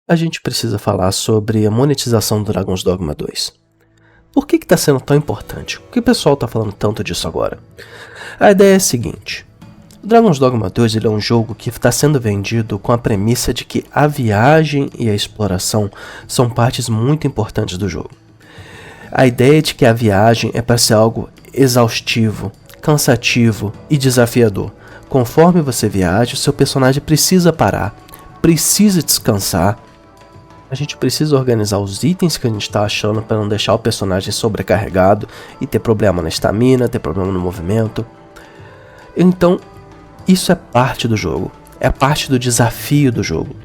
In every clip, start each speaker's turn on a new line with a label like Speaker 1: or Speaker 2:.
Speaker 1: a gente precisa falar sobre a monetização do Dragon's Dogma 2. Por que está sendo tão importante? Por que o pessoal está falando tanto disso agora? A ideia é a seguinte: o Dragon's Dogma 2 ele é um jogo que está sendo vendido com a premissa de que a viagem e a exploração são partes muito importantes do jogo. A ideia de que a viagem é para ser algo exaustivo, cansativo e desafiador. Conforme você viaja, o seu personagem precisa parar, precisa descansar. A gente precisa organizar os itens que a gente está achando para não deixar o personagem sobrecarregado e ter problema na estamina, ter problema no movimento. Então, isso é parte do jogo, é parte do desafio do jogo.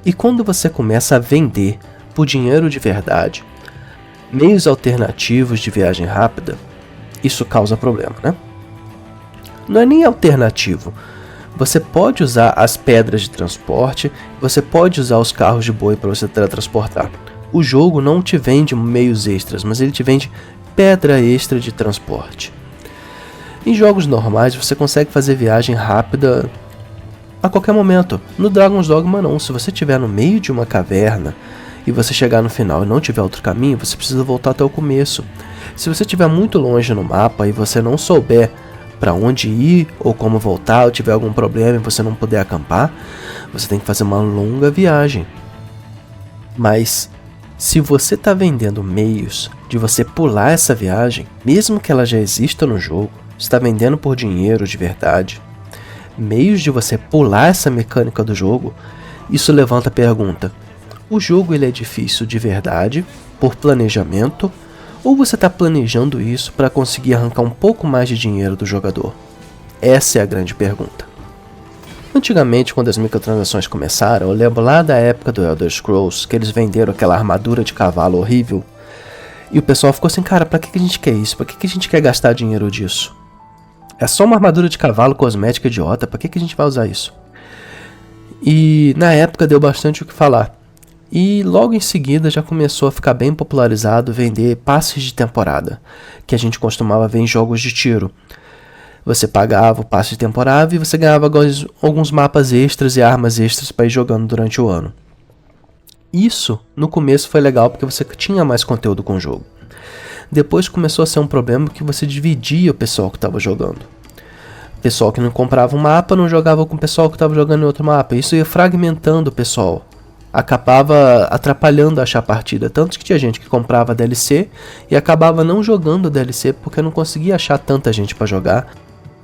Speaker 1: E quando você começa a vender por dinheiro de verdade meios alternativos de viagem rápida, isso causa problema, né? Não é nem alternativo. Você pode usar as pedras de transporte, você pode usar os carros de boi para você teletransportar. O jogo não te vende meios extras, mas ele te vende pedra extra de transporte. Em jogos normais você consegue fazer viagem rápida a qualquer momento. No Dragon's Dogma não, se você estiver no meio de uma caverna e você chegar no final e não tiver outro caminho, você precisa voltar até o começo. Se você estiver muito longe no mapa e você não souber para onde ir ou como voltar, ou tiver algum problema e você não puder acampar, você tem que fazer uma longa viagem. Mas se você está vendendo meios de você pular essa viagem, mesmo que ela já exista no jogo, está vendendo por dinheiro de verdade, meios de você pular essa mecânica do jogo, isso levanta a pergunta: o jogo ele é difícil de verdade, por planejamento, ou você está planejando isso para conseguir arrancar um pouco mais de dinheiro do jogador? Essa é a grande pergunta. Antigamente, quando as microtransações começaram, eu lembro lá da época do Elder Scrolls, que eles venderam aquela armadura de cavalo horrível, e o pessoal ficou assim: cara, pra que a gente quer isso? Pra que a gente quer gastar dinheiro disso? É só uma armadura de cavalo cosmética idiota, pra que a gente vai usar isso? E na época deu bastante o que falar. E logo em seguida já começou a ficar bem popularizado vender passes de temporada, que a gente costumava ver em jogos de tiro. Você pagava o passe de temporada e você ganhava alguns mapas extras e armas extras para ir jogando durante o ano. Isso no começo foi legal porque você tinha mais conteúdo com o jogo. Depois começou a ser um problema que você dividia o pessoal que estava jogando. O pessoal que não comprava um mapa não jogava com o pessoal que estava jogando em outro mapa. Isso ia fragmentando o pessoal. Acabava atrapalhando achar a partida. Tanto que tinha gente que comprava DLC e acabava não jogando DLC porque não conseguia achar tanta gente para jogar.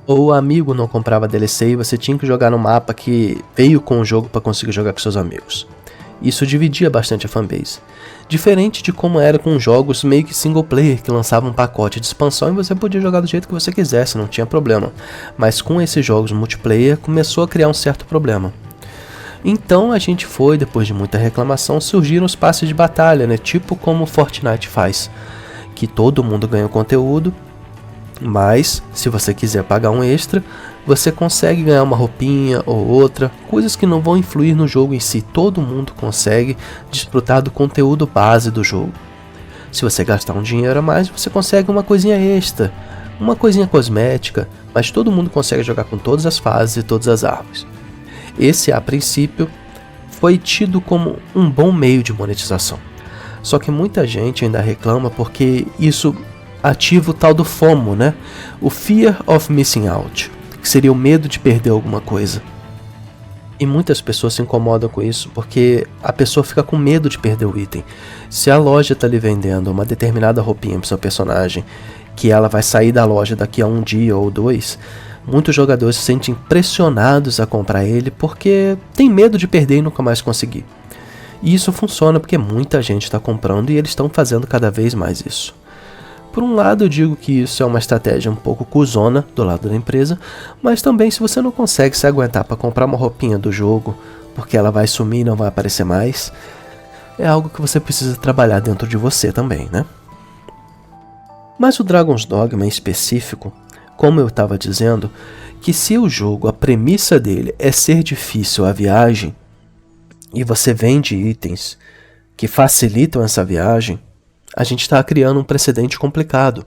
Speaker 1: Ou o amigo não comprava DLC e você tinha que jogar no mapa que veio com o jogo para conseguir jogar com seus amigos. Isso dividia bastante a fanbase. Diferente de como era com jogos meio que single player, que lançavam um pacote de expansão e você podia jogar do jeito que você quisesse, não tinha problema. Mas com esses jogos multiplayer começou a criar um certo problema. Então a gente foi, depois de muita reclamação, surgiram os passes de batalha, né? Tipo como o Fortnite faz, que todo mundo ganha conteúdo, mas se você quiser pagar um extra, você consegue ganhar uma roupinha ou outra, coisas que não vão influir no jogo em si. Todo mundo consegue desfrutar do conteúdo base do jogo. Se você gastar um dinheiro a mais, você consegue uma coisinha extra, uma coisinha cosmética, mas todo mundo consegue jogar com todas as fases e todas as armas. Esse, a princípio, foi tido como um bom meio de monetização. Só que muita gente ainda reclama porque isso ativa o tal do FOMO, né? O Fear of Missing Out, que seria o medo de perder alguma coisa. E muitas pessoas se incomodam com isso porque a pessoa fica com medo de perder o item. Se a loja está lhe vendendo uma determinada roupinha para o seu personagem, que ela vai sair da loja daqui a um dia ou dois, muitos jogadores se sentem pressionados a comprar ele porque tem medo de perder e nunca mais conseguir. E isso funciona porque muita gente está comprando e eles estão fazendo cada vez mais isso. Por um lado eu digo que isso é uma estratégia um pouco cuzona do lado da empresa, mas também se você não consegue se aguentar para comprar uma roupinha do jogo, porque ela vai sumir e não vai aparecer mais, é algo que você precisa trabalhar dentro de você também, né? Mas o Dragon's Dogma em específico, como eu estava dizendo, que se o jogo, a premissa dele é ser difícil a viagem, e você vende itens que facilitam essa viagem, a gente está criando um precedente complicado.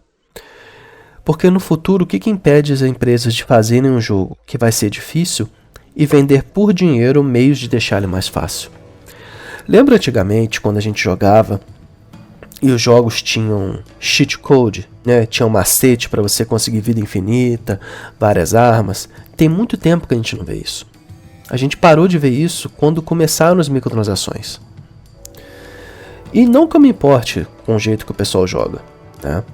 Speaker 1: Porque no futuro, o que impede as empresas de fazerem um jogo que vai ser difícil e vender por dinheiro meios de deixar ele mais fácil? Lembra antigamente quando a gente jogava e os jogos tinham cheat code, né? Tinha um macete para você conseguir vida infinita, várias armas. Tem muito tempo que a gente não vê isso. A gente parou de ver isso quando começaram as microtransações. E não que eu me importe com o jeito que o pessoal joga, né?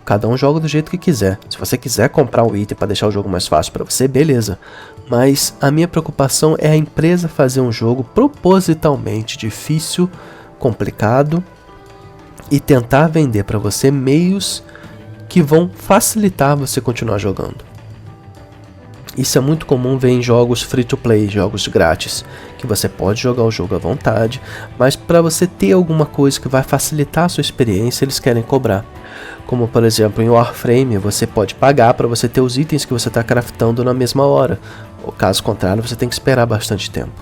Speaker 1: Cada um joga do jeito que quiser. Se você quiser comprar um item para deixar o jogo mais fácil para você, beleza. Mas a minha preocupação é a empresa fazer um jogo propositalmente difícil, complicado, e tentar vender para você meios que vão facilitar você continuar jogando. Isso é muito comum ver em jogos free to play, jogos grátis, que você pode jogar o jogo à vontade, mas para você ter alguma coisa que vai facilitar a sua experiência, eles querem cobrar. Como por exemplo em Warframe, você pode pagar para você ter os itens que você está craftando na mesma hora, ou caso contrário você tem que esperar bastante tempo.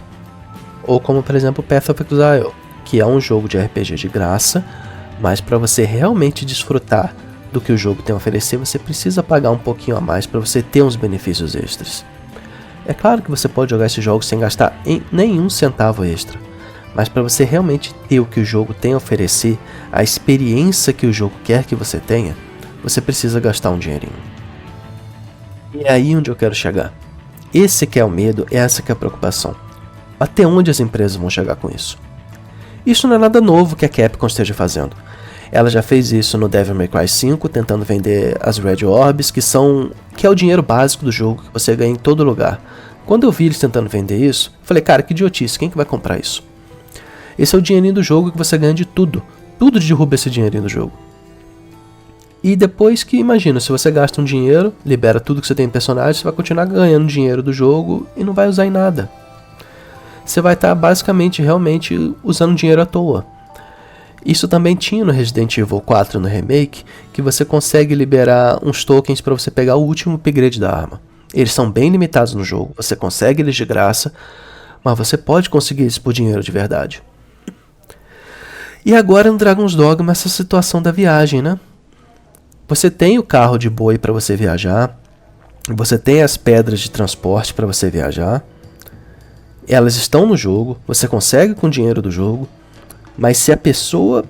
Speaker 1: Ou como por exemplo Path of Exile, que é um jogo de RPG de graça, mas para você realmente desfrutar do que o jogo tem a oferecer, você precisa pagar um pouquinho a mais para você ter uns benefícios extras. É claro que você pode jogar esse jogo sem gastar nenhum centavo extra, mas para você realmente ter o que o jogo tem a oferecer, a experiência que o jogo quer que você tenha, você precisa gastar um dinheirinho. E é aí onde eu quero chegar. Esse que é o medo, essa que é a preocupação. Até onde as empresas vão chegar com isso? Isso não é nada novo que a Capcom esteja fazendo. Ela já fez isso no Devil May Cry 5, tentando vender as Red Orbs, que é o dinheiro básico do jogo, que você ganha em todo lugar. Quando eu vi eles tentando vender isso, eu falei, cara, que idiotice, quem que vai comprar isso? Esse é o dinheirinho do jogo que você ganha de tudo. Tudo derruba esse dinheirinho do jogo. E depois que, imagina, se você gasta um dinheiro, libera tudo que você tem em personagem, você vai continuar ganhando dinheiro do jogo e não vai usar em nada. Você vai estar basicamente, realmente, usando dinheiro à toa. Isso também tinha no Resident Evil 4 no remake, que você consegue liberar uns tokens para você pegar o último upgrade da arma. Eles são bem limitados no jogo, você consegue eles de graça, mas você pode conseguir eles por dinheiro de verdade. E agora no Dragon's Dogma essa situação da viagem, né? Você tem o carro de boi para você viajar, você tem as pedras de transporte para você viajar, elas estão no jogo, você consegue com o dinheiro do jogo, mas se a pessoa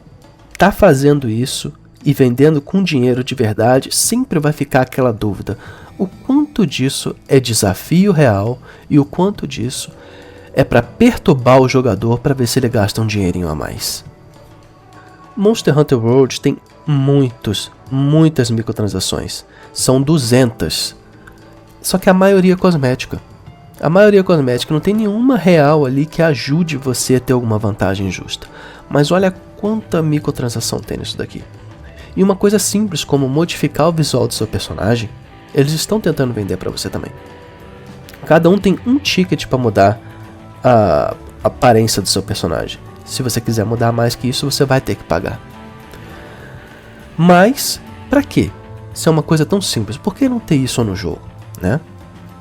Speaker 1: está fazendo isso e vendendo com dinheiro de verdade, sempre vai ficar aquela dúvida. O quanto disso é desafio real e o quanto disso é para perturbar o jogador para ver se ele gasta um dinheirinho a mais. Monster Hunter World tem muitas microtransações. São 200. Só que a maioria é cosmética. A maioria cosmética, não tem nenhuma real ali que ajude você a ter alguma vantagem justa. Mas olha quanta microtransação tem nisso daqui. E uma coisa simples como modificar o visual do seu personagem, eles estão tentando vender para você também. Cada um tem um ticket para mudar a aparência do seu personagem. Se você quiser mudar mais que isso, você vai ter que pagar. Mas, pra quê? Se é uma coisa tão simples, por que não ter isso no jogo, né?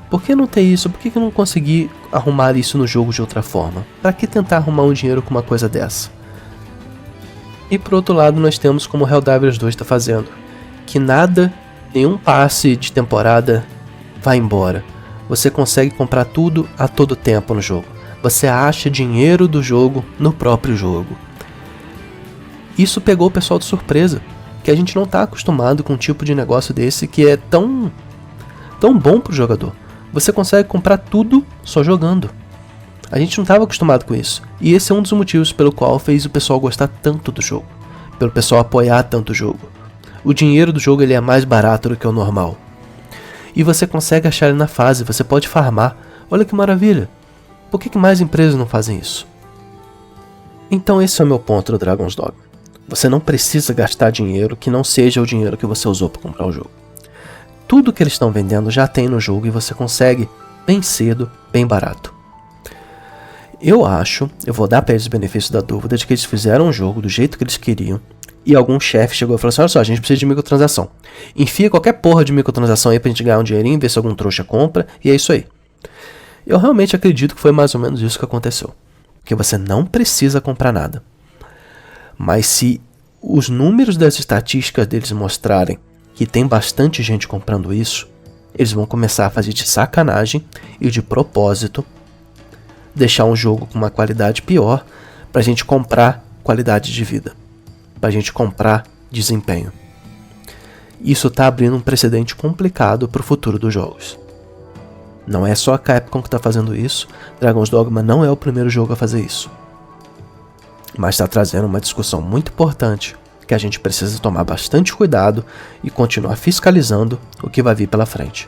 Speaker 1: Por que não ter isso? Por que não conseguir arrumar isso no jogo de outra forma? Pra que tentar arrumar um dinheiro com uma coisa dessa? E por outro lado, nós temos como Helldivers 2 está fazendo, que nada, nenhum passe de temporada vai embora. Você consegue comprar tudo a todo tempo no jogo. Você acha dinheiro do jogo no próprio jogo. Isso pegou o pessoal de surpresa, que a gente não está acostumado com um tipo de negócio desse que é tão bom para o jogador. Você consegue comprar tudo só jogando. A gente não estava acostumado com isso. E esse é um dos motivos pelo qual fez o pessoal gostar tanto do jogo. Pelo pessoal apoiar tanto o jogo. O dinheiro do jogo ele é mais barato do que o normal. E você consegue achar ele na fase, você pode farmar. Olha que maravilha. Por que mais empresas não fazem isso? Então esse é o meu ponto do Dragon's Dogma. Você não precisa gastar dinheiro que não seja o dinheiro que você usou para comprar o jogo. Tudo que eles estão vendendo já tem no jogo e você consegue bem cedo, bem barato. Eu vou dar para eles o benefício da dúvida de que eles fizeram um jogo do jeito que eles queriam e algum chefe chegou e falou assim, olha só, a gente precisa de microtransação. Enfia qualquer porra de microtransação aí pra gente ganhar um dinheirinho, ver se algum trouxa compra e é isso aí. Eu realmente acredito que foi mais ou menos isso que aconteceu. Que você não precisa comprar nada. Mas se os números das estatísticas deles mostrarem que tem bastante gente comprando isso, eles vão começar a fazer de sacanagem e de propósito deixar um jogo com uma qualidade pior pra gente comprar qualidade de vida, pra gente comprar desempenho. Isso tá abrindo um precedente complicado pro futuro dos jogos. Não é só a Capcom que tá fazendo isso, Dragon's Dogma não é o primeiro jogo a fazer isso. Mas está trazendo uma discussão muito importante que a gente precisa tomar bastante cuidado e continuar fiscalizando o que vai vir pela frente.